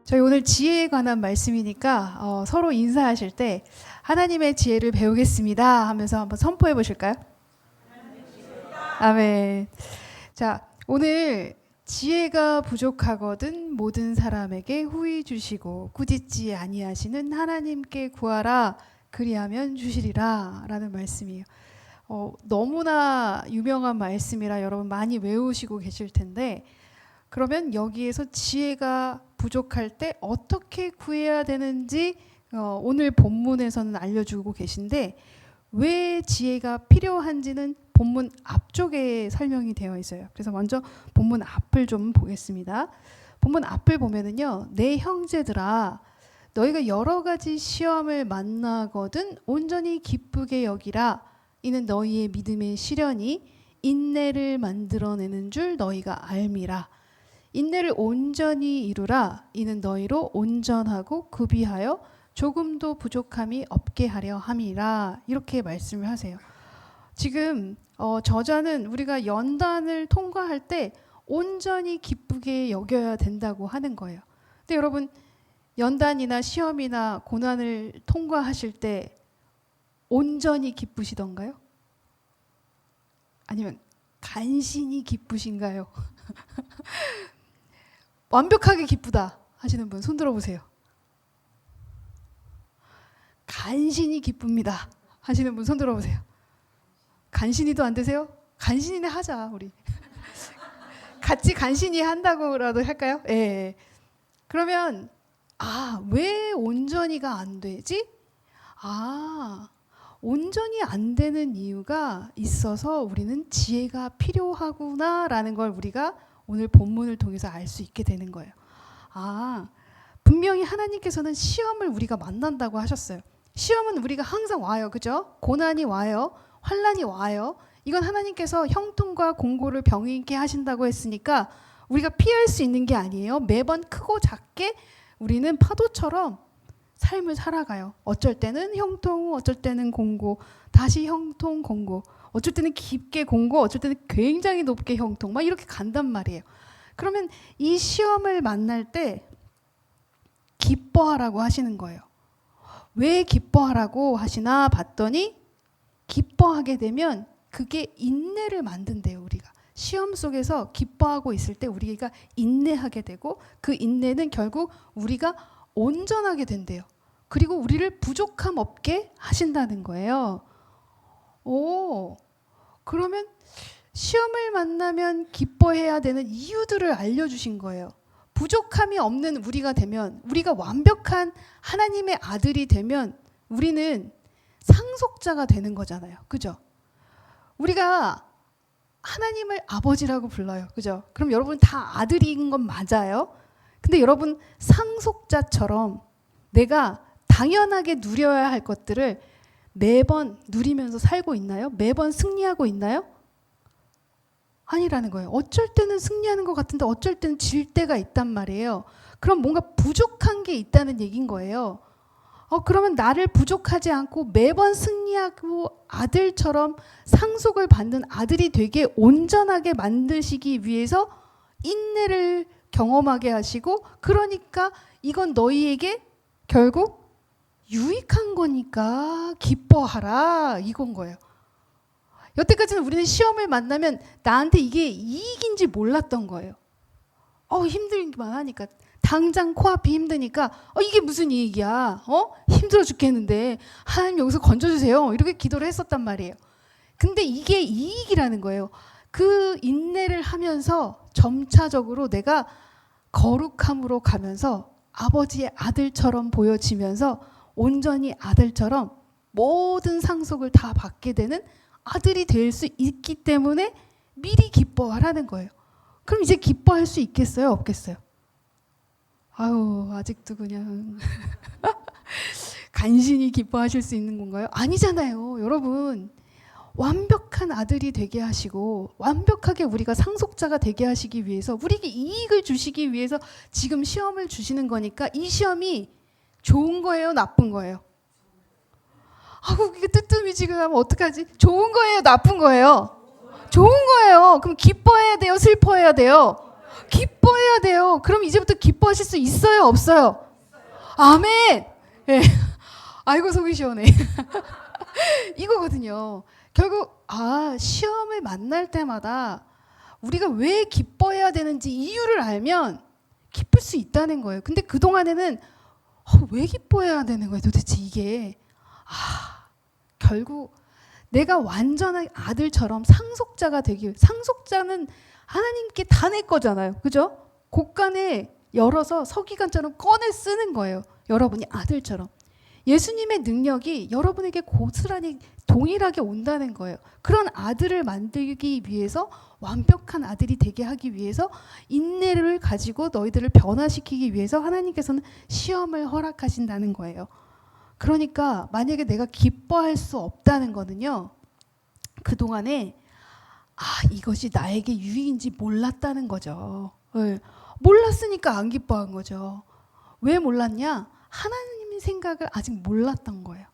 저희 오늘 지혜에 관한 말씀이니까 서로 인사하실 때 하나님의 지혜를 배우겠습니다 하면서 한번 선포해 보실까요? 아멘. 자, 오늘 지혜가 부족하거든 모든 사람에게 후히 주시고 꾸짖지 아니하시는 하나님께 구하라 그리하면 주시리라 라는 말씀이에요. 너무나 유명한 말씀이라 여러분 많이 외우시고 계실 텐데, 그러면 여기에서 지혜가 부족할 때 어떻게 구해야 되는지 오늘 본문에서는 알려주고 계신데, 왜 지혜가 필요한지는 본문 앞쪽에 설명이 되어 있어요. 그래서 먼저 본문 앞을 좀 보겠습니다. 본문 앞을 보면은요, 내 형제들아 너희가 여러 가지 시험을 만나거든 온전히 기쁘게 여기라. 이는 너희의 믿음의 시련이 인내를 만들어내는 줄 너희가 알미라. 인내를 온전히 이루라. 이는 너희로 온전하고 구비하여 조금도 부족함이 없게 하려 함이라. 이렇게 말씀을 하세요. 지금 저자는 우리가 연단을 통과할 때 온전히 기쁘게 여겨야 된다고 하는 거예요. 근데 여러분, 연단이나 시험이나 고난을 통과하실 때 온전히 기쁘시던가요? 아니면 간신히 기쁘신가요? 완벽하게 기쁘다 하시는 분 손 들어보세요. 간신히 기쁩니다 하시는 분 손 들어보세요. 간신히도 안 되세요? 간신히는 하자 우리. 같이 간신히 한다고라도 할까요? 예. 그러면 왜 온전히가 안 되지? 온전히 안 되는 이유가 있어서 우리는 지혜가 필요하구나라는 걸 우리가 오늘 본문을 통해서 알 수 있게 되는 거예요. 분명히 하나님께서는 시험을 우리가 만난다고 하셨어요. 시험은 우리가 항상 와요. 그죠? 고난이 와요. 환난이 와요. 이건 하나님께서 형통과 공고를 병이 있게 하신다고 했으니까 우리가 피할 수 있는 게 아니에요. 매번 크고 작게 우리는 파도처럼 삶을 살아가요. 어쩔 때는 형통, 어쩔 때는 공고, 다시 형통, 공고, 어쩔 때는 깊게 공고, 어쩔 때는 굉장히 높게 형통, 막 이렇게 간단 말이에요. 그러면 이 시험을 만날 때 기뻐하라고 하시는 거예요. 왜 기뻐하라고 하시나 봤더니, 기뻐하게 되면 그게 인내를 만든대요. 우리가 시험 속에서 기뻐하고 있을 때 우리가 인내하게 되고, 그 인내는 결국 우리가 온전하게 된대요. 그리고 우리를 부족함 없게 하신다는 거예요. 그러면 시험을 만나면 기뻐해야 되는 이유들을 알려주신 거예요. 부족함이 없는 우리가 되면, 우리가 완벽한 하나님의 아들이 되면 우리는 상속자가 되는 거잖아요. 그죠? 우리가 하나님을 아버지라고 불러요. 그죠? 그럼 여러분 다 아들인 건 맞아요. 근데 여러분 상속자처럼 내가 당연하게 누려야 할 것들을 매번 누리면서 살고 있나요? 매번 승리하고 있나요? 아니라는 거예요. 어쩔 때는 승리하는 것 같은데 어쩔 때는 질 때가 있단 말이에요. 그럼 뭔가 부족한 게 있다는 얘기인 거예요. 그러면 나를 부족하지 않고 매번 승리하고 아들처럼 상속을 받는 아들이 되게 온전하게 만드시기 위해서 인내를 경험하게 하시고, 그러니까 이건 너희에게 결국 유익한 거니까 기뻐하라 이건 거예요. 여태까지는 우리는 시험을 만나면 나한테 이게 이익인지 몰랐던 거예요. 힘들기만 하니까, 당장 코앞이 힘드니까 이게 무슨 이익이야? 힘들어 죽겠는데 하나님 여기서 건져주세요. 이렇게 기도를 했었단 말이에요. 근데 이게 이익이라는 거예요. 그 인내를 하면서 점차적으로 내가 거룩함으로 가면서 아버지의 아들처럼 보여지면서 온전히 아들처럼 모든 상속을 다 받게 되는 아들이 될 수 있기 때문에 미리 기뻐하라는 거예요. 그럼 이제 기뻐할 수 있겠어요? 없겠어요? 아직도 그냥 간신히 기뻐하실 수 있는 건가요? 아니잖아요. 여러분, 완벽한 아들이 되게 하시고 완벽하게 우리가 상속자가 되게 하시기 위해서, 우리에게 이익을 주시기 위해서 지금 시험을 주시는 거니까, 이 시험이 좋은 거예요? 나쁜 거예요? 이게 뜨뜻미지근하면 어떡하지? 좋은 거예요? 나쁜 거예요? 좋은 거예요. 그럼 기뻐해야 돼요? 슬퍼해야 돼요? 기뻐해야 돼요. 그럼 이제부터 기뻐하실 수 있어요, 없어요? 아멘. 예. 아이고 속이 시원해. 이거거든요. 결국 시험을 만날 때마다 우리가 왜 기뻐해야 되는지 이유를 알면 기쁠 수 있다는 거예요. 근데 그동안에는 왜 기뻐해야 되는 거예요? 도대체 이게 결국 내가 완전한 아들처럼 상속자가 되기 위해, 상속자는 하나님께 다 내 거잖아요. 그죠? 곳간에 열어서 서기관처럼 꺼내 쓰는 거예요. 여러분이 아들처럼. 예수님의 능력이 여러분에게 고스란히 동일하게 온다는 거예요. 그런 아들을 만들기 위해서, 완벽한 아들이 되게 하기 위해서, 인내를 가지고 너희들을 변화시키기 위해서 하나님께서는 시험을 허락하신다는 거예요. 그러니까 만약에 내가 기뻐할 수 없다는 거는요, 그동안에 이것이 나에게 유익인지 몰랐다는 거죠. 네. 몰랐으니까 안 기뻐한 거죠. 왜 몰랐냐? 하나님의 생각을 아직 몰랐던 거예요.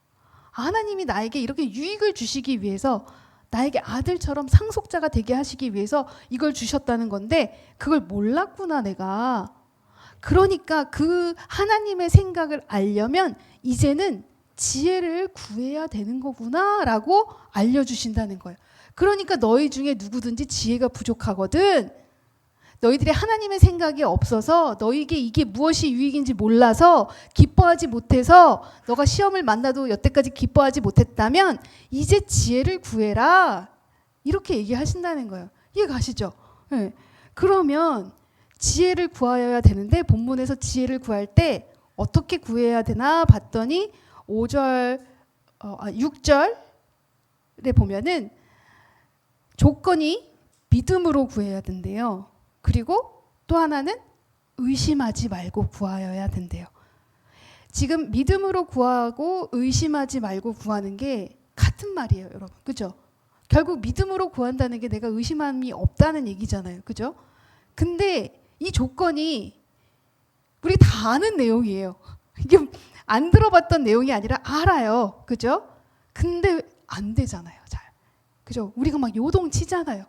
하나님이 나에게 이렇게 유익을 주시기 위해서, 나에게 아들처럼 상속자가 되게 하시기 위해서 이걸 주셨다는 건데 그걸 몰랐구나 내가. 그러니까 그 하나님의 생각을 알려면 이제는 지혜를 구해야 되는 거구나 라고 알려주신다는 거예요. 그러니까 너희 중에 누구든지 지혜가 부족하거든, 너희들이 하나님의 생각이 없어서 너희에게 이게 무엇이 유익인지 몰라서 기뻐하지 못해서 너가 시험을 만나도 여태까지 기뻐하지 못했다면 이제 지혜를 구해라, 이렇게 얘기하신다는 거예요. 이해가시죠? 네. 그러면 지혜를 구하여야 되는데 본문에서 지혜를 구할 때 어떻게 구해야 되나 봤더니 6절에 보면은 조건이 믿음으로 구해야 된대요. 그리고 또 하나는 의심하지 말고 구하여야 된대요. 지금 믿음으로 구하고 의심하지 말고 구하는 게 같은 말이에요, 여러분. 그죠? 결국 믿음으로 구한다는 게 내가 의심함이 없다는 얘기잖아요. 그죠? 근데 이 조건이 우리 다 아는 내용이에요. 이게 안 들어봤던 내용이 아니라 알아요. 그죠? 근데 안 되잖아요, 잘. 그죠? 우리가 막 요동치잖아요.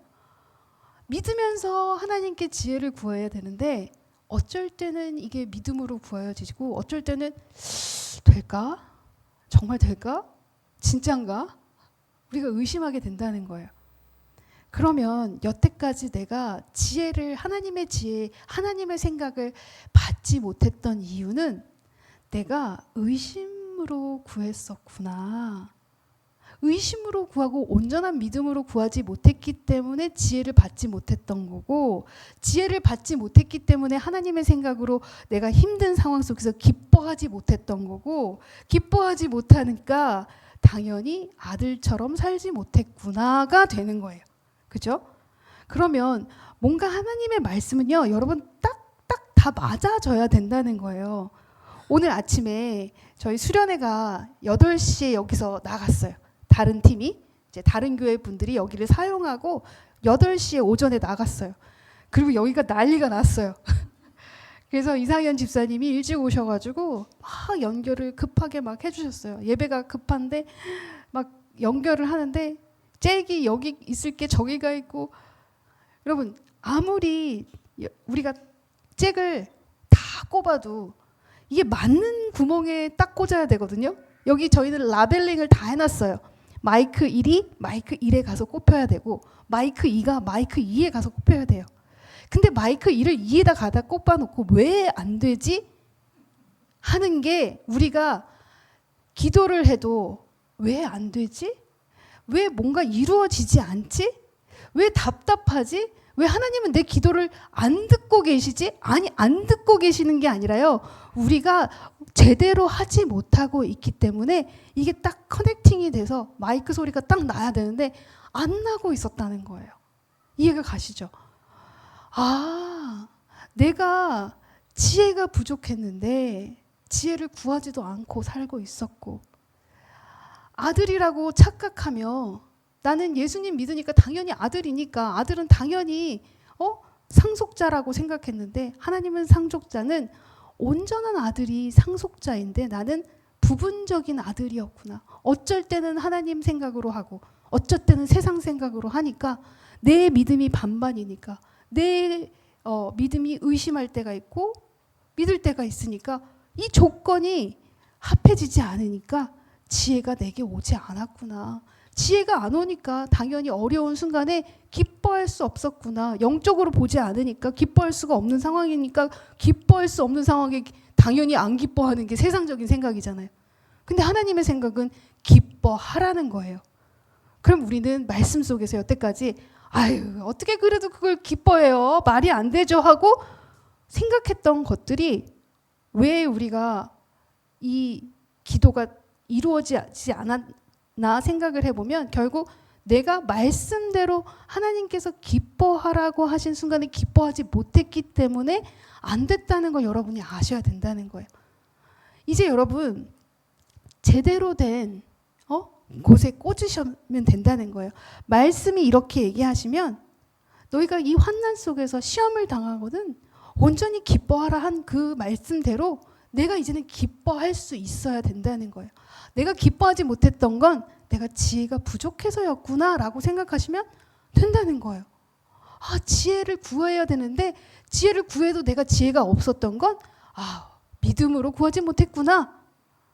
믿으면서 하나님께 지혜를 구해야 되는데 어쩔 때는 이게 믿음으로 구하여지고 어쩔 때는 될까? 정말 될까? 진짠가? 우리가 의심하게 된다는 거예요. 그러면 여태까지 내가 지혜를, 하나님의 지혜, 하나님의 생각을 받지 못했던 이유는 내가 의심으로 구했었구나. 의심으로 구하고 온전한 믿음으로 구하지 못했기 때문에 지혜를 받지 못했던 거고, 지혜를 받지 못했기 때문에 하나님의 생각으로 내가 힘든 상황 속에서 기뻐하지 못했던 거고, 기뻐하지 못하니까 당연히 아들처럼 살지 못했구나가 되는 거예요. 그죠? 그러면 뭔가 하나님의 말씀은요, 여러분 딱딱 다 맞아져야 된다는 거예요. 오늘 아침에 저희 수련회가 8시에 여기서 나갔어요. 다른 팀이, 이제 다른 교회 분들이 여기를 사용하고 8시에 오전에 나갔어요. 그리고 여기가 난리가 났어요. 그래서 이상현 집사님이 일찍 오셔가지고 막 연결을 급하게 막 해주셨어요. 예배가 급한데 막 연결을 하는데 잭이 여기 있을 게 저기가 있고, 여러분 아무리 우리가 잭을 다 꼽아도 이게 맞는 구멍에 딱 꽂아야 되거든요. 여기 저희는 라벨링을 다 해놨어요. 마이크 1이 마이크 1에 가서 꼽혀야 되고, 마이크 2가 마이크 2에 가서 꼽혀야 돼요. 근데 마이크 1을 2에다 가다 꼽아놓고 왜 안 되지? 하는 게, 우리가 기도를 해도 왜 안 되지? 왜 뭔가 이루어지지 않지? 왜 답답하지? 왜 하나님은 내 기도를 안 듣고 계시지? 아니, 안 듣고 계시는 게 아니라요, 우리가 제대로 하지 못하고 있기 때문에 이게 딱 커넥팅이 돼서 마이크 소리가 딱 나야 되는데 안 나고 있었다는 거예요. 이해가 가시죠? 내가 지혜가 부족했는데 지혜를 구하지도 않고 살고 있었고, 아들이라고 착각하며, 나는 예수님 믿으니까 당연히 아들이니까 아들은 당연히 상속자라고 생각했는데, 하나님은 상속자는 온전한 아들이 상속자인데 나는 부분적인 아들이었구나. 어쩔 때는 하나님 생각으로 하고 어쩔 때는 세상 생각으로 하니까 내 믿음이 반반이니까 내 믿음이 의심할 때가 있고 믿을 때가 있으니까 이 조건이 합해지지 않으니까 지혜가 내게 오지 않았구나. 지혜가 안 오니까 당연히 어려운 순간에 기뻐할 수 없었구나. 영적으로 보지 않으니까 기뻐할 수가 없는 상황이니까 기뻐할 수 없는 상황에 당연히 안 기뻐하는 게 세상적인 생각이잖아요. 근데 하나님의 생각은 기뻐하라는 거예요. 그럼 우리는 말씀 속에서 여태까지 아유 어떻게 그래도 그걸 기뻐해요. 말이 안 되죠 하고 생각했던 것들이 왜 우리가 이 기도가 이루어지지 않았나 생각을 해보면 결국 내가 말씀대로 하나님께서 기뻐하라고 하신 순간에 기뻐하지 못했기 때문에 안 됐다는 걸 여러분이 아셔야 된다는 거예요. 이제 여러분 제대로 된 곳에 꽂으시면 된다는 거예요. 말씀이 이렇게 얘기하시면 너희가 이 환난 속에서 시험을 당하거든 온전히 기뻐하라 한 그 말씀대로 내가 이제는 기뻐할 수 있어야 된다는 거예요. 내가 기뻐하지 못했던 건 내가 지혜가 부족해서였구나 라고 생각하시면 된다는 거예요. 아, 지혜를 구해야 되는데 지혜를 구해도 내가 지혜가 없었던 건 믿음으로 구하지 못했구나.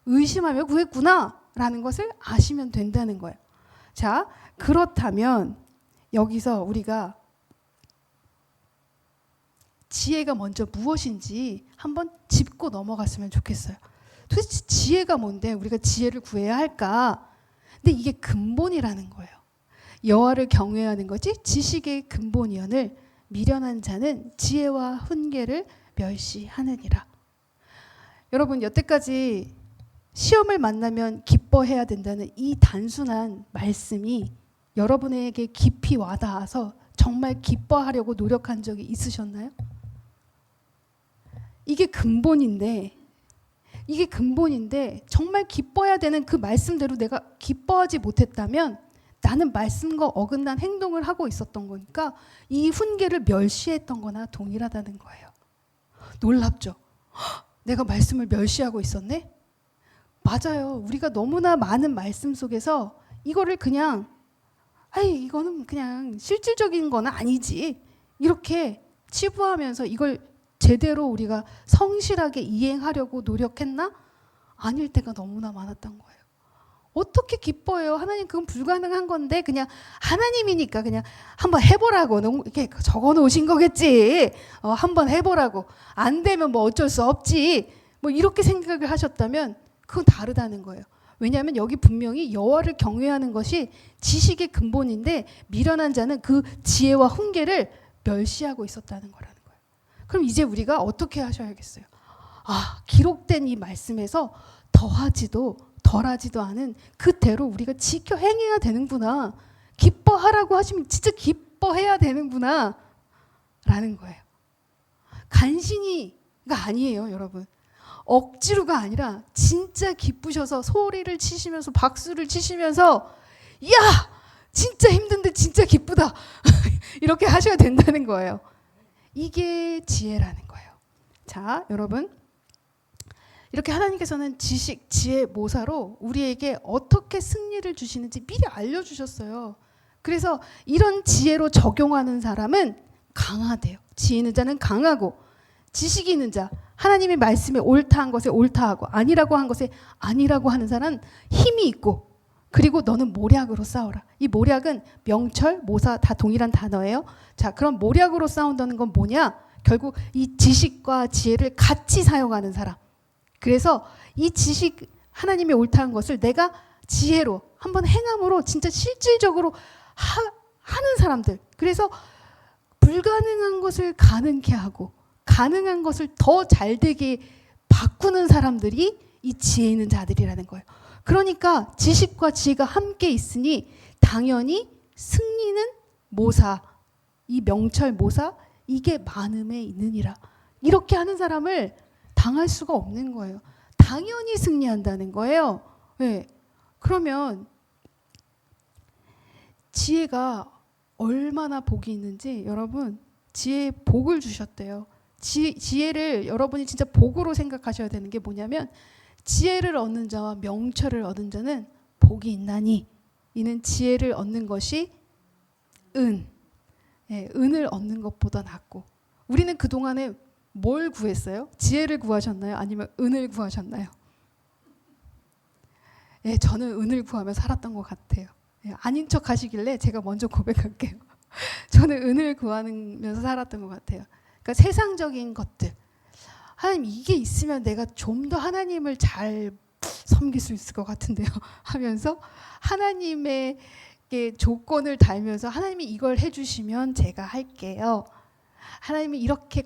의심하며 구했구나 라는 것을 아시면 된다는 거예요. 자, 그렇다면 여기서 우리가 지혜가 먼저 무엇인지 한번 짚고 넘어갔으면 좋겠어요. 도대체 지혜가 뭔데 우리가 지혜를 구해야 할까? 근데 이게 근본이라는 거예요. 여호와를 경외하는 것이 지식의 근본이언을 미련한 자는 지혜와 훈계를 멸시하느니라. 여러분 여태까지 시험을 만나면 기뻐해야 된다는 이 단순한 말씀이 여러분에게 깊이 와닿아서 정말 기뻐하려고 노력한 적이 있으셨나요? 이게 근본인데 정말 기뻐해야 되는 그 말씀대로 내가 기뻐하지 못했다면 나는 말씀과 어긋난 행동을 하고 있었던 거니까 이 훈계를 멸시했던 거나 동일하다는 거예요. 놀랍죠? 내가 말씀을 멸시하고 있었네? 맞아요. 우리가 너무나 많은 말씀 속에서 이거를 그냥 이거는 그냥 실질적인 건 아니지 이렇게 치부하면서 이걸 제대로 우리가 성실하게 이행하려고 노력했나? 아닐 때가 너무나 많았던 거예요. 어떻게 기뻐해요? 하나님 그건 불가능한 건데 그냥 하나님이니까 그냥 한번 해보라고 이렇게 적어놓으신 거겠지. 한번 해보라고. 안 되면 뭐 어쩔 수 없지. 뭐 이렇게 생각을 하셨다면 그건 다르다는 거예요. 왜냐하면 여기 분명히 여호와를 경외하는 것이 지식의 근본인데 미련한 자는 그 지혜와 훈계를 멸시하고 있었다는 거라는 거예요. 그럼 이제 우리가 어떻게 하셔야겠어요? 기록된 이 말씀에서 더하지도 덜하지도 않은 그대로 우리가 지켜 행해야 되는구나. 기뻐하라고 하시면 진짜 기뻐해야 되는구나 라는 거예요. 간신히가 아니에요, 여러분. 억지로가 아니라 진짜 기쁘셔서 소리를 치시면서 박수를 치시면서 야! 진짜 힘든데 진짜 기쁘다. 이렇게 하셔야 된다는 거예요. 이게 지혜라는 거예요. 자, 여러분. 이렇게 하나님께서는 지식, 지혜, 모사로 우리에게 어떻게 승리를 주시는지 미리 알려주셨어요. 그래서 이런 지혜로 적용하는 사람은 강하대요. 지혜 있는 자는 강하고 지식이 있는 자, 하나님의 말씀에 옳다한 것에 옳다하고 아니라고 한 것에 아니라고 하는 사람은 힘이 있고 그리고 너는 모략으로 싸워라. 이 모략은 명철, 모사 다 동일한 단어예요. 자, 그럼 모략으로 싸운다는 건 뭐냐? 결국 이 지식과 지혜를 같이 사용하는 사람. 그래서 이 지식 하나님의 옳다한 것을 내가 지혜로 한번 행함으로 진짜 실질적으로 하는 사람들. 그래서 불가능한 것을 가능케 하고 가능한 것을 더 잘되게 바꾸는 사람들이 이 지혜 있는 자들이라는 거예요. 그러니까 지식과 지혜가 함께 있으니 당연히 승리는 모사, 이 명철 모사 이게 많음에 있느니라. 이렇게 하는 사람을 당할 수가 없는 거예요. 당연히 승리한다는 거예요. 네. 그러면 지혜가 얼마나 복이 있는지 여러분 지혜에 복을 주셨대요. 지혜를 여러분이 진짜 복으로 생각하셔야 되는 게 뭐냐면 지혜를 얻는 자와 명철을 얻은 자는 복이 있나니 이는 지혜를 얻는 것이 은을 얻는 것보다 낫고 우리는 그동안에 뭘 구했어요? 지혜를 구하셨나요? 아니면 은을 구하셨나요? 예, 저는 은을 구하며 살았던 것 같아요. 예, 아닌 척 하시길래 제가 먼저 고백할게요. 저는 은을 구하면서 살았던 것 같아요. 그러니까 세상적인 것들. 하나님, 이게 있으면 내가 좀 더 하나님을 잘 섬길 수 있을 것 같은데요. 하면서 하나님의 조건을 달면서 하나님이 이걸 해주시면 제가 할게요. 하나님이 이렇게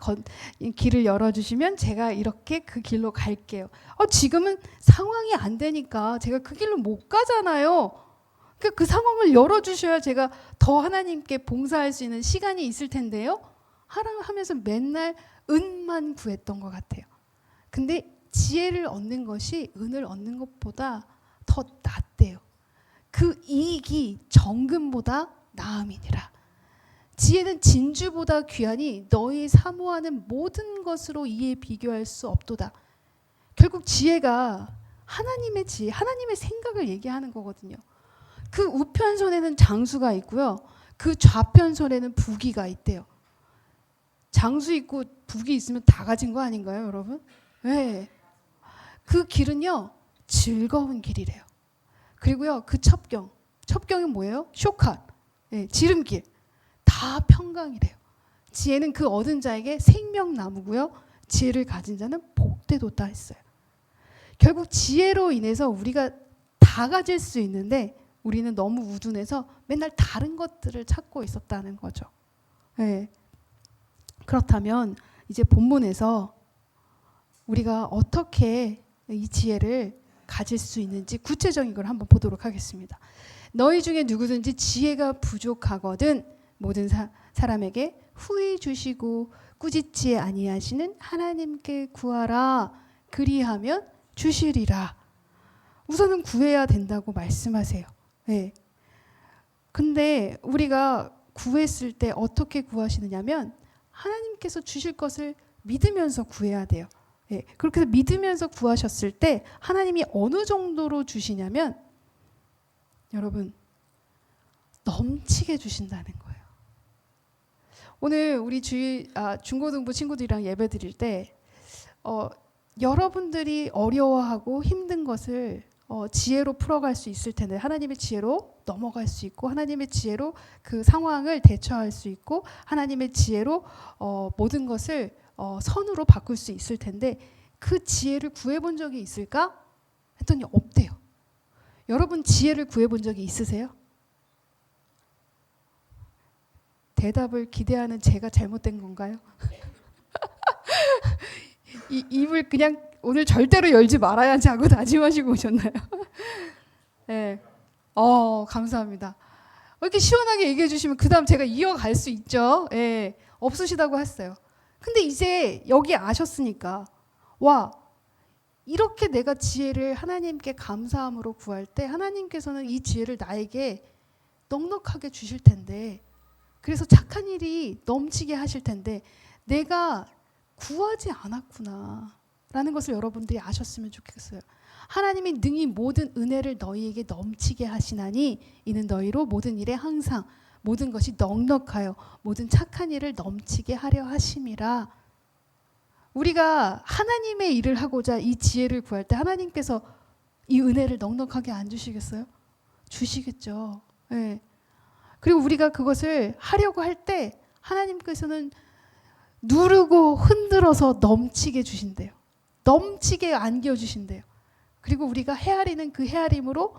길을 열어주시면 제가 이렇게 그 길로 갈게요. 지금은 상황이 안 되니까 제가 그 길로 못 가잖아요. 그 상황을 열어주셔야 제가 더 하나님께 봉사할 수 있는 시간이 있을 텐데요. 하면서 맨날 은만 구했던 것 같아요. 근데 지혜를 얻는 것이 은을 얻는 것보다 더 낫대요. 그 이익이 정금보다 나음이니라. 지혜는 진주보다 귀하니 너희 사모하는 모든 것으로 이에 비교할 수 없도다. 결국 지혜가 하나님의 지혜, 하나님의 생각을 얘기하는 거거든요. 그 우편손에는 장수가 있고요. 그 좌편손에는 부귀가 있대요. 장수 있고 부귀 있으면 다 가진 거 아닌가요, 여러분? 네. 그 길은요, 즐거운 길이래요. 그리고요, 그 첩경은 뭐예요? 쇼컷, 네, 지름길. 다 평강이래요. 지혜는 그 얻은 자에게 생명나무고요. 지혜를 가진 자는 복되도다 했어요. 결국 지혜로 인해서 우리가 다 가질 수 있는데 우리는 너무 우둔해서 맨날 다른 것들을 찾고 있었다는 거죠. 네. 그렇다면 이제 본문에서 우리가 어떻게 이 지혜를 가질 수 있는지 구체적인 걸 한번 보도록 하겠습니다. 너희 중에 누구든지 지혜가 부족하거든 모든 사람에게 후히 주시고 꾸짖지 아니하시는 하나님께 구하라. 그리하면 주시리라. 우선은 구해야 된다고 말씀하세요. 네. 근데 우리가 구했을 때 어떻게 구하시느냐면 하나님께서 주실 것을 믿으면서 구해야 돼요. 네. 그렇게 해서 믿으면서 구하셨을 때 하나님이 어느 정도로 주시냐면 여러분 넘치게 주신다는 거예요. 오늘 우리 중고등부 친구들이랑 예배 드릴 때 여러분들이 어려워하고 힘든 것을 지혜로 풀어갈 수 있을 텐데 하나님의 지혜로 넘어갈 수 있고 하나님의 지혜로 그 상황을 대처할 수 있고 하나님의 지혜로 모든 것을 선으로 바꿀 수 있을 텐데 그 지혜를 구해본 적이 있을까? 했더니 없대요. 여러분 지혜를 구해본 적이 있으세요? 대답을 기대하는 제가 잘못된 건가요? 입을 그냥 오늘 절대로 열지 말아야지 하고 다짐하시고 오셨나요? 네. 감사합니다. 이렇게 시원하게 얘기해 주시면 그 다음 제가 이어갈 수 있죠. 네. 없으시다고 했어요. 근데 이제 여기 아셨으니까 이렇게 내가 지혜를 하나님께 감사함으로 구할 때 하나님께서는 이 지혜를 나에게 넉넉하게 주실 텐데 그래서 착한 일이 넘치게 하실 텐데 내가 구하지 않았구나 라는 것을 여러분들이 아셨으면 좋겠어요. 하나님이 능히 모든 은혜를 너희에게 넘치게 하시나니 이는 너희로 모든 일에 항상 모든 것이 넉넉하여 모든 착한 일을 넘치게 하려 하심이라. 우리가 하나님의 일을 하고자 이 지혜를 구할 때 하나님께서 이 은혜를 넉넉하게 안 주시겠어요? 주시겠죠. 네. 그리고 우리가 그것을 하려고 할 때 하나님께서는 누르고 흔들어서 넘치게 주신대요. 넘치게 안겨주신대요. 그리고 우리가 헤아리는 그 헤아림으로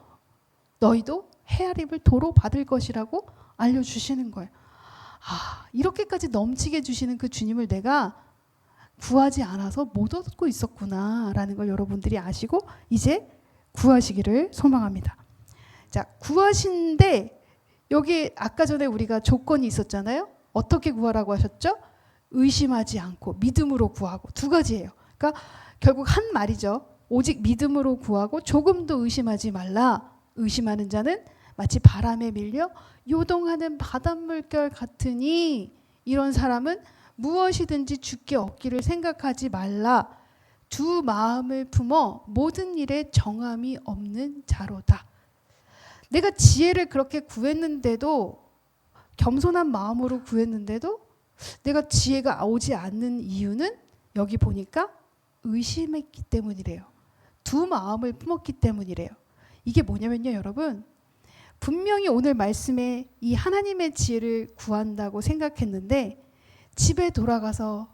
너희도 헤아림을 도로 받을 것이라고 알려주시는 거예요. 이렇게까지 넘치게 주시는 그 주님을 내가 구하지 않아서 못 얻고 있었구나 라는 걸 여러분들이 아시고 이제 구하시기를 소망합니다. 자, 구하신데 여기 아까 전에 우리가 조건이 있었잖아요. 어떻게 구하라고 하셨죠? 의심하지 않고 믿음으로 구하고 두 가지예요. 그러니까 결국 한 말이죠. 오직 믿음으로 구하고 조금도 의심하지 말라. 의심하는 자는 마치 바람에 밀려 요동하는 바닷물결 같으니 이런 사람은 무엇이든지 주께 얻기를 생각하지 말라. 두 마음을 품어 모든 일에 정함이 없는 자로다. 내가 지혜를 그렇게 구했는데도 겸손한 마음으로 구했는데도 내가 지혜가 오지 않는 이유는 여기 보니까 의심했기 때문이래요. 두 마음을 품었기 때문이래요. 이게 뭐냐면요, 여러분. 분명히 오늘 말씀에 이 하나님의 지혜를 구한다고 생각했는데 집에 돌아가서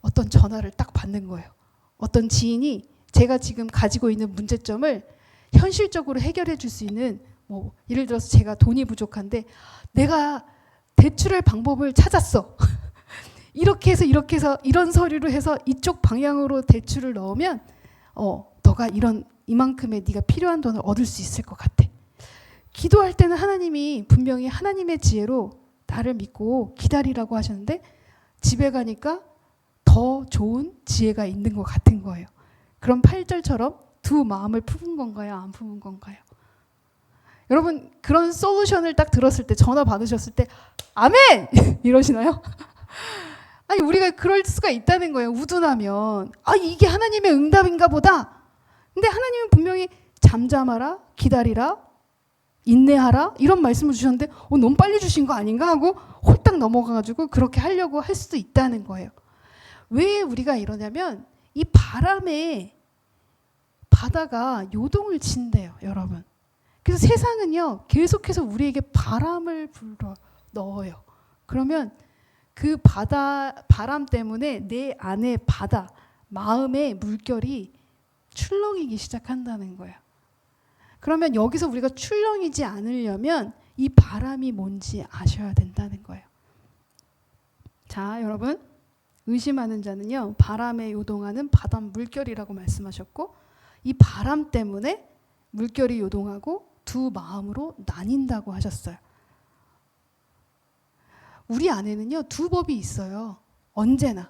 어떤 전화를 딱 받는 거예요. 어떤 지인이 제가 지금 가지고 있는 문제점을 현실적으로 해결해 줄 수 있는, 뭐 예를 들어서 제가 돈이 부족한데 내가 대출할 방법을 찾았어. 이렇게 해서 이런 서류로 해서 이쪽 방향으로 대출을 넣으면 너가 이만큼의 네가 필요한 돈을 얻을 수 있을 것 같아. 기도할 때는 하나님이 분명히 하나님의 지혜로 나를 믿고 기다리라고 하셨는데 집에 가니까 더 좋은 지혜가 있는 것 같은 거예요. 그럼 8절처럼 두 마음을 품은 건가요? 안 품은 건가요? 여러분 그런 솔루션을 딱 들었을 때, 전화 받으셨을 때 아멘! 이러시나요? 아니 우리가 그럴 수가 있다는 거예요. 우둔하면 이게 하나님의 응답인가 보다. 근데 하나님은 분명히 잠잠하라, 기다리라, 인내하라 이런 말씀을 주셨는데 너무 빨리 주신 거 아닌가 하고 홀딱 넘어가가지고 그렇게 하려고 할 수도 있다는 거예요. 왜 우리가 이러냐면 이 바람에 바다가 요동을 친대요, 여러분. 그래서 세상은요 계속해서 우리에게 바람을 불어 넣어요. 그러면 그 바람 때문에 내 안에 바다, 마음의 물결이 출렁이기 시작한다는 거예요. 그러면 여기서 우리가 출렁이지 않으려면 이 바람이 뭔지 아셔야 된다는 거예요. 자, 여러분, 의심하는 자는요 바람에 요동하는 바다 물결이라고 말씀하셨고, 이 바람 때문에 물결이 요동하고 두 마음으로 나뉜다고 하셨어요. 우리 안에는요 두 법이 있어요. 언제나.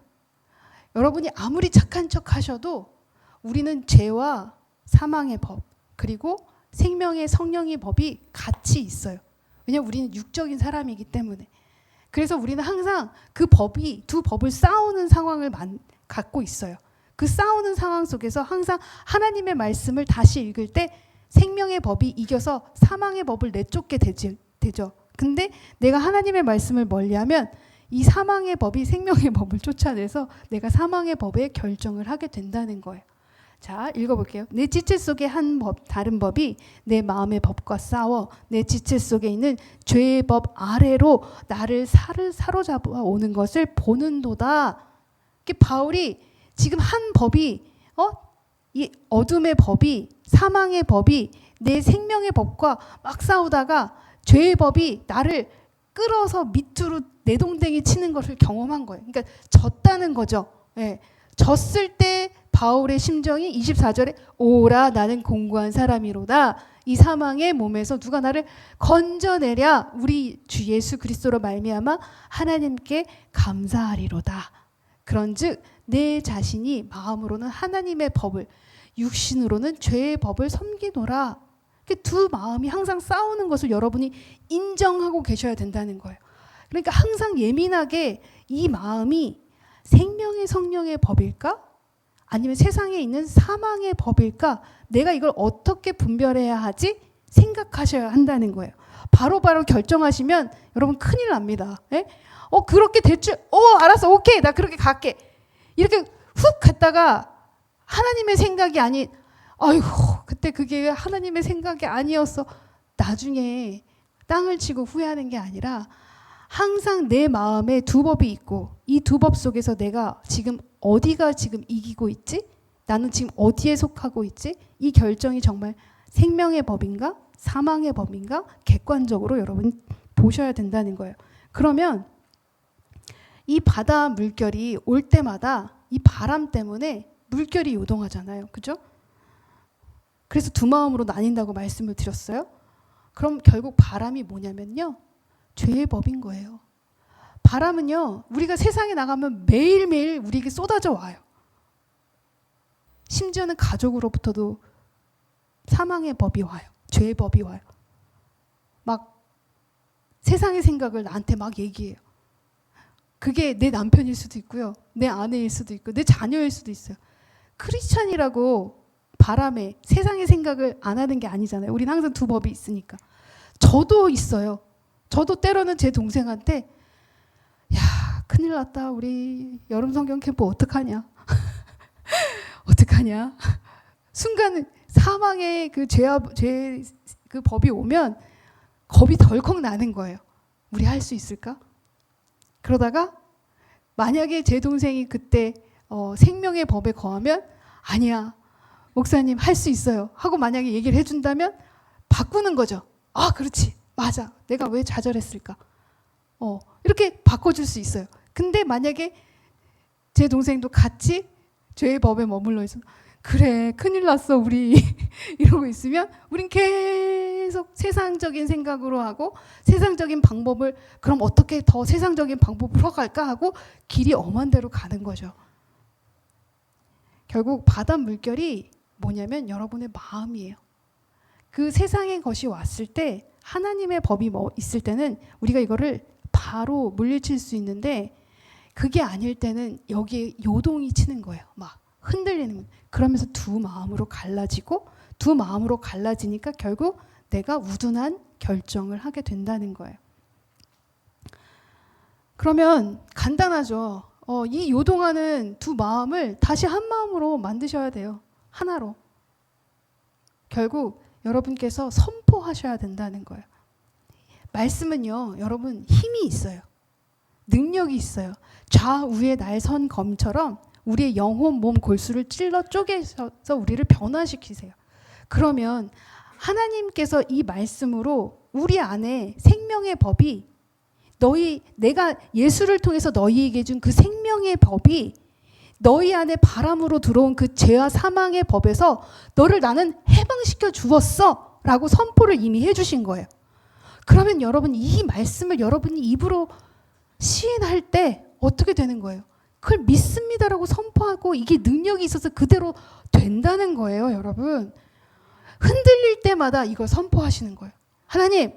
여러분이 아무리 착한 척 하셔도 우리는 죄와 사망의 법, 그리고 생명의 성령의 법이 같이 있어요. 왜냐하면 우리는 육적인 사람이기 때문에. 그래서 우리는 항상 그 법이, 두 법을 싸우는 상황을 갖고 있어요. 그 싸우는 상황 속에서 항상 하나님의 말씀을 다시 읽을 때 생명의 법이 이겨서 사망의 법을 내쫓게 되죠. 근데 내가 하나님의 말씀을 멀리하면 이 사망의 법이 생명의 법을 쫓아내서 내가 사망의 법에 결정을 하게 된다는 거예요. 자, 읽어볼게요. 내 지체 속에 다른 법이 내 마음의 법과 싸워 내 지체 속에 있는 죄의 법 아래로 나를 사로잡아 오는 것을 보는도다. 바울이 지금 한 법이 이 어둠의 법이, 사망의 법이 내 생명의 법과 막 싸우다가 죄의 법이 나를 끌어서 밑으로 내동댕이 치는 것을 경험한 거예요. 그러니까 졌다는 거죠. 예. 졌을 때 바울의 심정이 24절에 오라 나는 공고한 사람이로다. 이 사망의 몸에서 누가 나를 건져내랴. 우리 주 예수 그리스도로 말미암아 하나님께 감사하리로다. 그런즉 내 자신이 마음으로는 하나님의 법을, 육신으로는 죄의 법을 섬기노라. 두 마음이 항상 싸우는 것을 여러분이 인정하고 계셔야 된다는 거예요. 그러니까 항상 예민하게 이 마음이 생명의 성령의 법일까? 아니면 세상에 있는 사망의 법일까? 내가 이걸 어떻게 분별해야 하지? 생각하셔야 한다는 거예요. 바로바로 결정하시면 여러분 큰일 납니다. 예? 그렇게 대충 알았어, 오케이, 나 그렇게 갈게. 이렇게 훅 갔다가 하나님의 생각이 아닌, 아이고 그때 그게 하나님의 생각이 아니었어. 나중에 땅을 치고 후회하는 게 아니라 항상 내 마음에 두 법이 있고 이 두 법 속에서 내가 지금 어디가 지금 이기고 있지? 나는 지금 어디에 속하고 있지? 이 결정이 정말 생명의 법인가? 사망의 법인가? 객관적으로 여러분 보셔야 된다는 거예요. 그러면 이 바다 물결이 올 때마다 이 바람 때문에 물결이 요동하잖아요. 그죠? 그래서 두 마음으로 나뉜다고 말씀을 드렸어요. 그럼 결국 바람이 뭐냐면요, 죄의 법인 거예요. 바람은요 우리가 세상에 나가면 매일매일 우리에게 쏟아져 와요. 심지어는 가족으로부터도 사망의 법이 와요. 죄의 법이 와요. 막 세상의 생각을 나한테 막 얘기해요. 그게 내 남편일 수도 있고요, 내 아내일 수도 있고 내 자녀일 수도 있어요. 크리스찬이라고 바람에 세상의 생각을 안 하는 게 아니잖아요. 우리는 항상 두 법이 있으니까. 저도 있어요. 저도 때로는 제 동생한테 야 큰일 났다. 우리 여름 성경 캠프 어떡하냐? 어떡하냐? 순간 사망의 그 그 법이 오면 겁이 덜컥 나는 거예요. 우리 할 수 있을까? 그러다가 만약에 제 동생이 그때 생명의 법에 거하면 아니야. 목사님 할 수 있어요. 하고 만약에 얘기를 해준다면 바꾸는 거죠. 아, 그렇지. 맞아. 내가 왜 좌절했을까? 이렇게 바꿔줄 수 있어요. 근데 만약에 제 동생도 같이 죄의 법에 머물러 있어. 그래, 큰일 났어, 우리. 이러고 있으면 우린 계속 세상적인 생각으로 하고 세상적인 방법을 그럼 어떻게 더 세상적인 방법으로 갈까 하고 길이 엄한 대로 가는 거죠. 결국 바닷 물결이 뭐냐면 여러분의 마음이에요. 그 세상의 것이 왔을 때 하나님의 법이 있을 때는 우리가 이거를 바로 물리칠 수 있는데 그게 아닐 때는 여기에 요동이 치는 거예요. 막 흔들리는 거예요. 그러면서 두 마음으로 갈라지고 두 마음으로 갈라지니까 결국 내가 우둔한 결정을 하게 된다는 거예요. 그러면 간단하죠. 이 요동하는 두 마음을 다시 한 마음으로 만드셔야 돼요. 하나로. 결국 여러분께서 선포하셔야 된다는 거예요. 말씀은요, 여러분 힘이 있어요. 능력이 있어요. 좌우의 날선 검처럼 우리의 영혼, 몸, 골수를 찔러 쪼개서 우리를 변화시키세요. 그러면 하나님께서 이 말씀으로 우리 안에 생명의 법이 내가 예수를 통해서 너희에게 준 그 생명의 법이 너희 안에 바람으로 들어온 그 죄와 사망의 법에서 너를 나는 해방시켜 주었어 라고 선포를 이미 해주신 거예요. 그러면 여러분 이 말씀을 여러분이 입으로 시인할 때 어떻게 되는 거예요? 그걸 믿습니다라고 선포하고 이게 능력이 있어서 그대로 된다는 거예요, 여러분. 흔들릴 때마다 이걸 선포하시는 거예요. 하나님,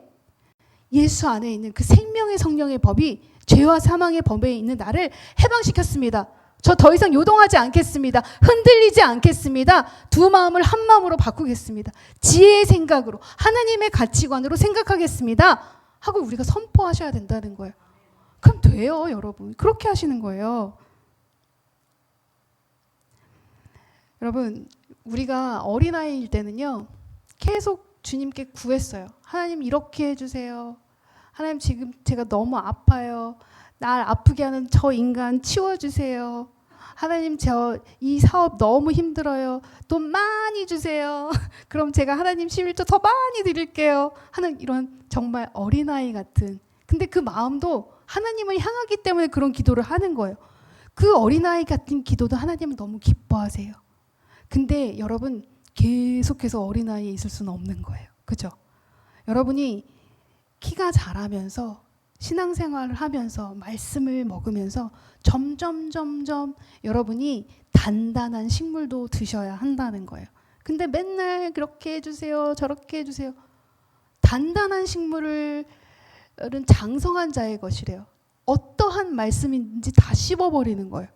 예수 안에 있는 그 생명의 성령의 법이 죄와 사망의 법에 있는 나를 해방시켰습니다. 저 더 이상 요동하지 않겠습니다. 흔들리지 않겠습니다. 두 마음을 한 마음으로 바꾸겠습니다. 지혜의 생각으로 하나님의 가치관으로 생각하겠습니다. 하고 우리가 선포하셔야 된다는 거예요. 그럼 돼요, 여러분. 그렇게 하시는 거예요. 여러분, 우리가 어린아이일 때는요, 계속 주님께 구했어요. 하나님 이렇게 해주세요. 하나님 지금 제가 너무 아파요. 날 아프게 하는 저 인간 치워주세요. 하나님 저 이 사업 너무 힘들어요. 돈 많이 주세요. 그럼 제가 하나님 11조 더 많이 드릴게요. 하는 이런 정말 어린아이 같은. 근데 그 마음도 하나님을 향하기 때문에 그런 기도를 하는 거예요. 그 어린아이 같은 기도도 하나님은 너무 기뻐하세요. 근데 여러분 계속해서 어린아이에 있을 수는 없는 거예요. 그죠? 여러분이 키가 자라면서 신앙생활을 하면서 말씀을 먹으면서 점점 여러분이 단단한 식물도 드셔야 한다는 거예요. 근데 맨날 그렇게 해주세요. 저렇게 해주세요. 단단한 식물은 장성한 자의 것이래요. 어떠한 말씀인지 다 씹어버리는 거예요.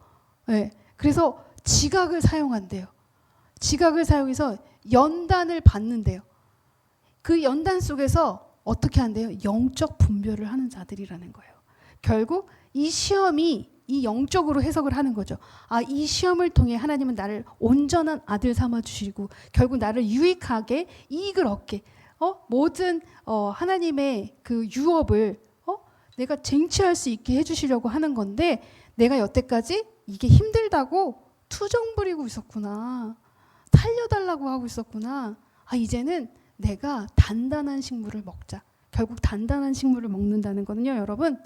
네. 그래서 지각을 사용한대요. 지각을 사용해서 연단을 받는데요. 그 연단 속에서 어떻게 한대요? 영적 분별을 하는 자들이라는 거예요. 결국 이 시험이 이 영적으로 해석을 하는 거죠. 아, 이 시험을 통해 하나님은 나를 온전한 아들 삼아 주시고 결국 나를 유익하게 이익을 얻게 모든 하나님의 그 유업을 내가 쟁취할 수 있게 해주시려고 하는 건데 내가 여태까지 이게 힘들다고 투정 부리고 있었구나. 살려달라고 하고 있었구나. 아, 이제는 내가 단단한 식물을 먹자. 결국 단단한 식물을 먹는다는 거는요, 여러분,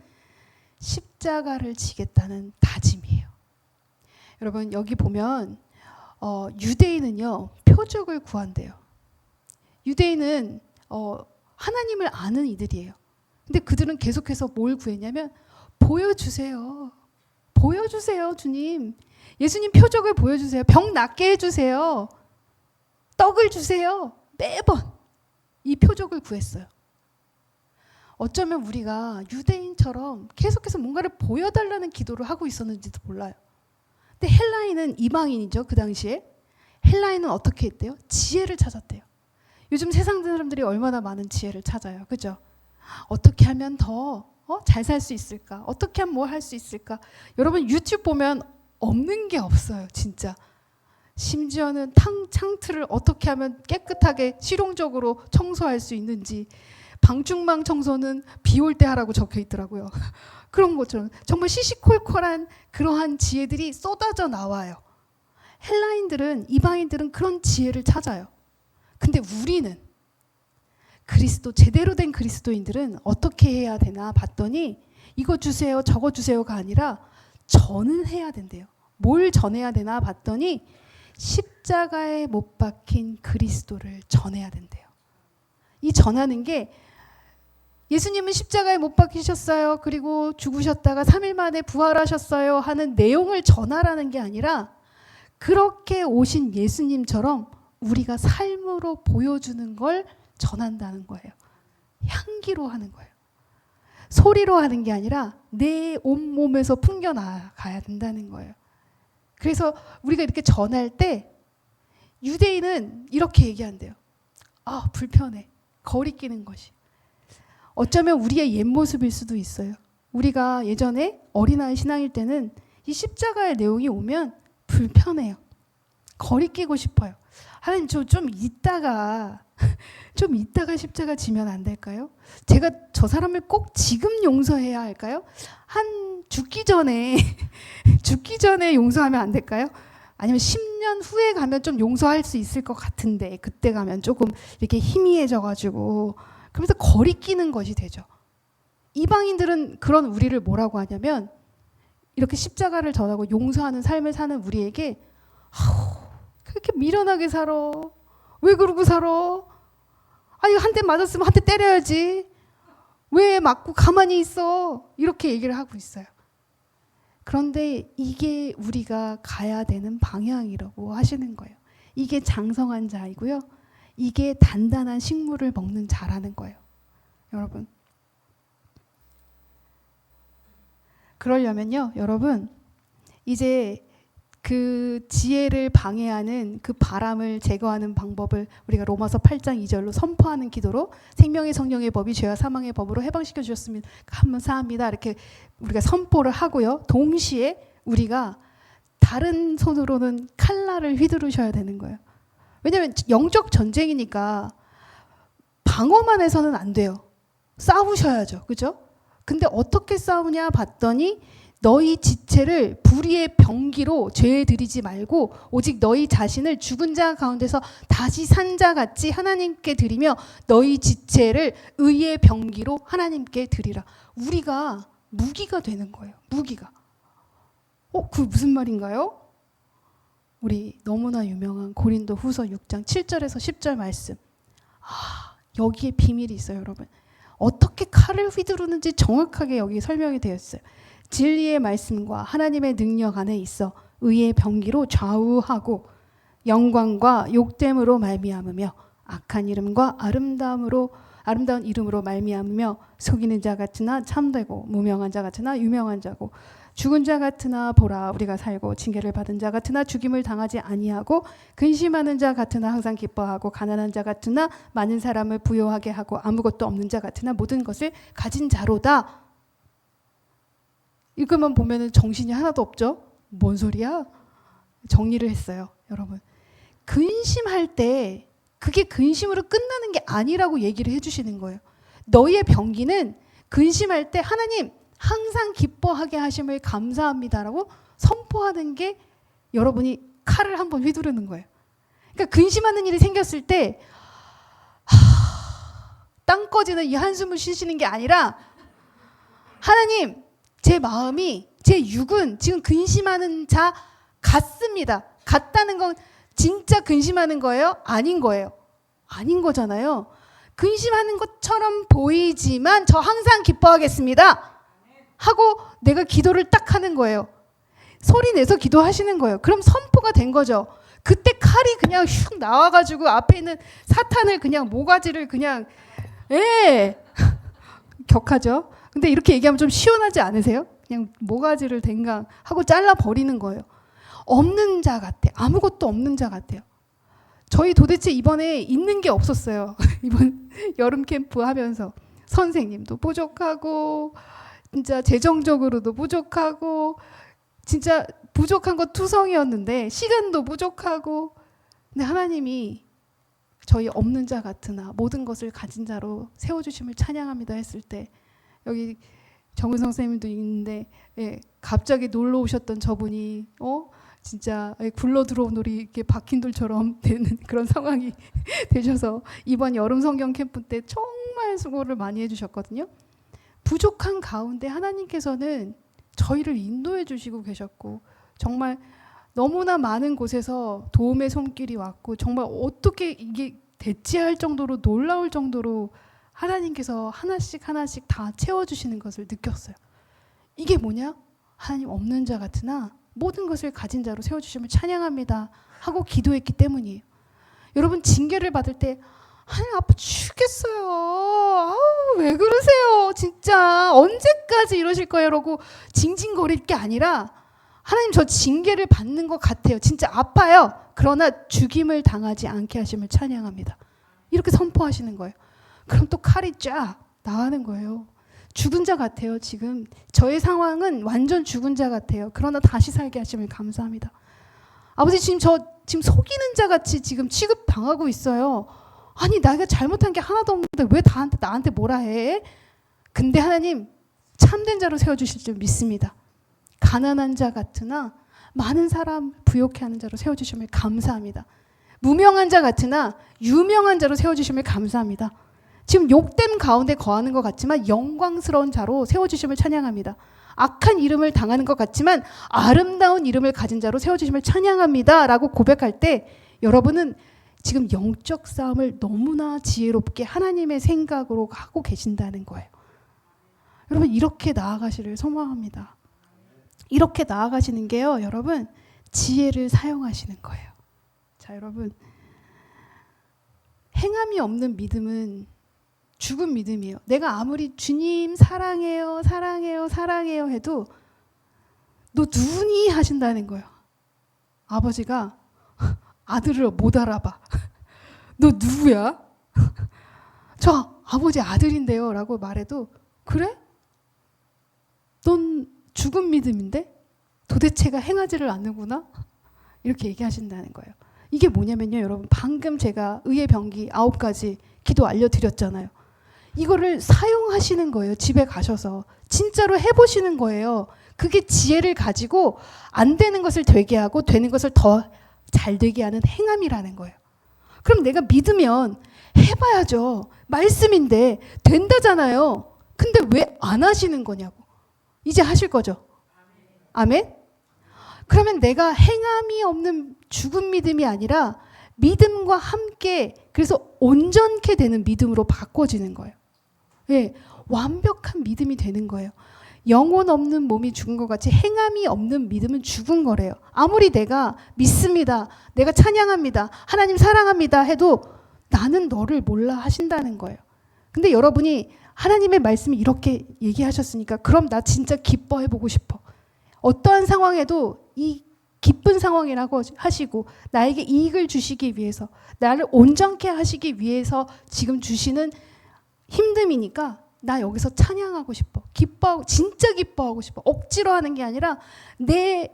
십자가를 지겠다는 다짐이에요. 여러분, 여기 보면 유대인은요, 표적을 구한대요. 유대인은 하나님을 아는 이들이에요. 근데 그들은 계속해서 뭘 구했냐면 보여주세요. 보여주세요, 주님. 예수님 표적을 보여주세요. 병 낫게 해주세요. 떡을 주세요. 매번 이 표적을 구했어요. 어쩌면 우리가 유대인처럼 계속해서 뭔가를 보여달라는 기도를 하고 있었는지도 몰라요. 근데 헬라인은 이방인이죠. 그 당시에. 헬라인은 어떻게 했대요? 지혜를 찾았대요. 요즘 세상 사람들이 얼마나 많은 지혜를 찾아요. 그죠? 어떻게 하면 더 잘 살 수 있을까? 어떻게 하면 뭘 할 수 있을까? 여러분 유튜브 보면 없는 게 없어요, 진짜. 심지어는 창틀을 어떻게 하면 깨끗하게 실용적으로 청소할 수 있는지, 방충망 청소는 비 올 때 하라고 적혀 있더라고요. 그런 것처럼 정말 시시콜콜한 그러한 지혜들이 쏟아져 나와요. 헬라인들은, 이방인들은 그런 지혜를 찾아요. 근데 우리는, 제대로 된 그리스도인들은 어떻게 해야 되나 봤더니 이거 주세요, 저거 주세요가 아니라 전해야 된대요. 뭘 전해야 되나 봤더니 십자가에 못 박힌 그리스도를 전해야 된대요. 이 전하는 게, 예수님은 십자가에 못 박히셨어요, 그리고 죽으셨다가 3일 만에 부활하셨어요 하는 내용을 전하라는 게 아니라, 그렇게 오신 예수님처럼 우리가 삶으로 보여주는 걸 전한다는 거예요. 향기로 하는 거예요. 소리로 하는 게 아니라 내 온몸에서 풍겨나가야 된다는 거예요. 그래서 우리가 이렇게 전할 때 유대인은 이렇게 얘기한대요. 불편해. 거리끼는 것이. 어쩌면 우리의 옛 모습일 수도 있어요. 우리가 예전에 어린아이 신앙일 때는 이 십자가의 내용이 오면 불편해요. 거리끼고 싶어요. 하나님 좀 이따가 십자가 지면 안 될까요? 제가 저 사람을 꼭 지금 용서해야 할까요? 죽기 전에 용서하면 안 될까요? 아니면 10년 후에 가면 좀 용서할 수 있을 것 같은데, 그때 가면 조금 이렇게 희미해져가지고, 그러면서 거리끼는 것이 되죠. 이방인들은 그런 우리를 뭐라고 하냐면, 이렇게 십자가를 전하고 용서하는 삶을 사는 우리에게 그렇게 미련하게 살아. 왜 그러고 살아? 이거 한 대 맞았으면 한 대 때려야지. 왜 맞고 가만히 있어? 이렇게 얘기를 하고 있어요. 그런데 이게 우리가 가야 되는 방향이라고 하시는 거예요. 이게 장성한 자이고요. 이게 단단한 식물을 먹는 자라는 거예요. 여러분. 그러려면요, 여러분, 이제 그 지혜를 방해하는 그 바람을 제거하는 방법을 우리가 로마서 8장 2절로 선포하는 기도로, 생명의 성령의 법이 죄와 사망의 법으로 해방시켜 주셨으면 감사합니다, 이렇게 우리가 선포를 하고요. 동시에 우리가 다른 손으로는 칼날을 휘두르셔야 되는 거예요. 왜냐하면 영적 전쟁이니까 방어만 해서는 안 돼요. 싸우셔야죠. 그죠? 근데 어떻게 싸우냐 봤더니, 너희 지체를 불의의 병기로 죄에 들이지 말고 오직 너희 자신을 죽은 자 가운데서 다시 산 자 같이 하나님께 드리며 너희 지체를 의의 병기로 하나님께 드리라. 우리가 무기가 되는 거예요. 무기가. 그 무슨 말인가요? 우리 너무나 유명한 고린도 후서 6장 7절에서 10절 말씀. 여기에 비밀이 있어요, 여러분. 어떻게 칼을 휘두르는지 정확하게 여기 설명이 되어 있어요. 진리의 말씀과 하나님의 능력 안에 있어 의의 병기로 좌우하고 영광과 욕됨으로 말미암으며 악한 이름과 아름다운 이름으로 말미암으며 속이는 자 같으나 참되고 무명한 자 같으나 유명한 자고 죽은 자 같으나 보라 우리가 살고 징계를 받은 자 같으나 죽임을 당하지 아니하고 근심하는 자 같으나 항상 기뻐하고 가난한 자 같으나 많은 사람을 부요하게 하고 아무것도 없는 자 같으나 모든 것을 가진 자로다. 이것만 보면 정신이 하나도 없죠? 뭔 소리야? 정리를 했어요, 여러분. 근심할 때 그게 근심으로 끝나는 게 아니라고 얘기를 해주시는 거예요. 너희의 병기는 근심할 때 하나님 항상 기뻐하게 하심을 감사합니다라고 선포하는 게 여러분이 칼을 한번 휘두르는 거예요. 그러니까 근심하는 일이 생겼을 때 땅 꺼지는 이 한숨을 쉬시는 게 아니라, 하나님 제 마음이, 제 육은 지금 근심하는 자 같습니다. 같다는 건 진짜 근심하는 거예요? 아닌 거예요? 아닌 거잖아요. 근심하는 것처럼 보이지만 저 항상 기뻐하겠습니다 하고 내가 기도를 딱 하는 거예요. 소리 내서 기도하시는 거예요. 그럼 선포가 된 거죠. 그때 칼이 그냥 슉 나와가지고 앞에 있는 사탄을 그냥 모가지를 그냥 격하죠. 근데 이렇게 얘기하면 좀 시원하지 않으세요? 그냥 모가지를 댕강 하고 잘라버리는 거예요. 없는 자 같아. 아무것도 없는 자 같아요. 저희 도대체 이번에 있는 게 없었어요. 이번 여름 캠프 하면서 선생님도 부족하고 진짜 재정적으로도 부족하고 진짜 부족한 거 투성이었는데 시간도 부족하고 근데 하나님이 저희 없는 자 같으나 모든 것을 가진 자로 세워주심을 찬양합니다 했을 때 여기 정은성 선생님도 있는데 갑자기 놀러 오셨던 저분이 진짜 굴러 들어온 돌이 이렇게 박힌 돌처럼 되는 그런 상황이 되셔서 이번 여름 성경 캠프 때 정말 수고를 많이 해주셨거든요. 부족한 가운데 하나님께서는 저희를 인도해 주시고 계셨고 정말 너무나 많은 곳에서 도움의 손길이 왔고 정말 어떻게 이게 대체할 정도로 놀라울 정도로 하나님께서 하나씩 하나씩 다 채워주시는 것을 느꼈어요. 이게 뭐냐? 하나님 없는 자 같으나 모든 것을 가진 자로 세워주심을 찬양합니다 하고 기도했기 때문이에요. 여러분 징계를 받을 때 하나님 아파 죽겠어요. 아우 왜 그러세요? 진짜 언제까지 이러실 거예요? 라고 징징거릴 게 아니라 하나님 저 징계를 받는 것 같아요. 진짜 아파요. 그러나 죽임을 당하지 않게 하심을 찬양합니다. 이렇게 선포하시는 거예요. 그럼 또 칼이 쫙 나가는 거예요. 죽은 자 같아요. 지금 저의 상황은 완전 죽은 자 같아요. 그러나 다시 살게 하심을 감사합니다. 아버지 지금 지금 속이는 자 같이 지금 취급당하고 있어요. 아니 내가 잘못한 게 하나도 없는데 왜 나한테 뭐라 해? 근데 하나님 참된 자로 세워주실 줄 믿습니다. 가난한 자 같으나 많은 사람 부욕해 하는 자로 세워주심을 감사합니다. 무명한 자 같으나 유명한 자로 세워주심을 감사합니다. 지금 욕됨 가운데 거하는 것 같지만 영광스러운 자로 세워주심을 찬양합니다. 악한 이름을 당하는 것 같지만 아름다운 이름을 가진 자로 세워주심을 찬양합니다 라고 고백할 때 여러분은 지금 영적 싸움을 너무나 지혜롭게 하나님의 생각으로 하고 계신다는 거예요. 여러분 이렇게 나아가시를 소망합니다. 이렇게 나아가시는 게요 여러분 지혜를 사용하시는 거예요. 자 여러분 행함이 없는 믿음은 죽은 믿음이에요. 내가 아무리 주님 사랑해요 사랑해요 사랑해요 해도 너 누구니 하신다는 거예요. 아버지가 아들을 못 알아봐. 너 누구야? 저 아버지 아들인데요 라고 말해도 그래? 넌 죽은 믿음인데 도대체가 행하지를 않는구나? 이렇게 얘기하신다는 거예요. 이게 뭐냐면요 여러분 방금 제가 의의 병기 9가지 기도 알려드렸잖아요. 이거를 사용하시는 거예요. 집에 가셔서 진짜로 해보시는 거예요. 그게 지혜를 가지고 안 되는 것을 되게 하고 되는 것을 더 잘 되게 하는 행함이라는 거예요. 그럼 내가 믿으면 해봐야죠. 말씀인데 된다잖아요. 근데 왜 안 하시는 거냐고. 이제 하실 거죠? 아멘? 그러면 내가 행함이 없는 죽은 믿음이 아니라 믿음과 함께 그래서 온전케 되는 믿음으로 바꿔지는 거예요. 예, 완벽한 믿음이 되는 거예요. 영혼 없는 몸이 죽은 것 같이 행함이 없는 믿음은 죽은 거래요. 아무리 내가 믿습니다. 내가 찬양합니다. 하나님 사랑합니다 해도 나는 너를 몰라 하신다는 거예요. 근데 여러분이 하나님의 말씀이 이렇게 얘기하셨으니까 그럼 나 진짜 기뻐해보고 싶어. 어떠한 상황에도 이 기쁜 상황이라고 하시고 나에게 이익을 주시기 위해서 나를 온전케 하시기 위해서 지금 주시는 힘듦이니까 나 여기서 찬양하고 싶어. 기뻐하고 진짜 기뻐하고 싶어. 억지로 하는 게 아니라 내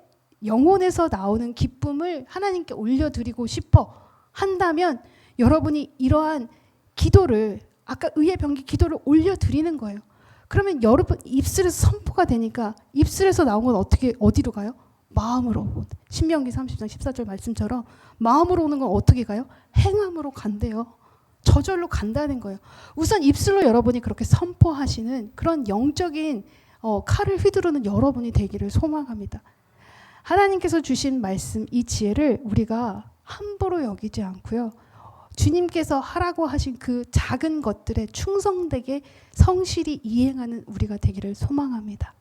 영혼에서 나오는 기쁨을 하나님께 올려드리고 싶어 한다면 여러분이 이러한 기도를 아까 의의 병기 기도를 올려드리는 거예요. 그러면 여러분 입술에서 선포가 되니까 입술에서 나온 건 어디로 가요? 마음으로. 신명기 30장 14절 말씀처럼 마음으로 오는 건 어떻게 가요? 행함으로 간대요. 저절로 간다는 거예요. 우선 입술로 여러분이 그렇게 선포하시는 그런 영적인 칼을 휘두르는 여러분이 되기를 소망합니다. 하나님께서 주신 말씀 이 지혜를 우리가 함부로 여기지 않고요. 주님께서 하라고 하신 그 작은 것들에 충성되게 성실히 이행하는 우리가 되기를 소망합니다.